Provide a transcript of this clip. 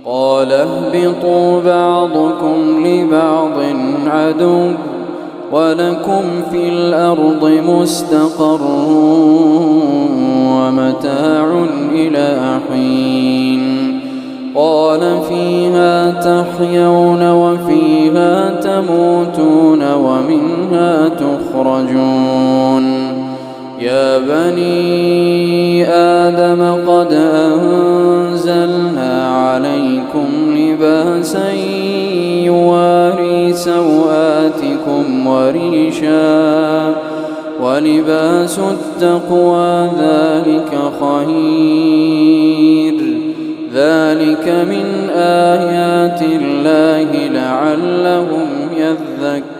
قال اهبطوا بعضكم لبعض عدو ولكم في الأرض مستقر ومتاع إلى حين قال فيها تحيون وفيها تموتون ومنها تخرجون يا بني آدم قد أنزلنا عليكم لباسا يواري سوآتكم وريشا ولباس التقوى ذلك خير ذلك من آيات الله لعلهم يذكرون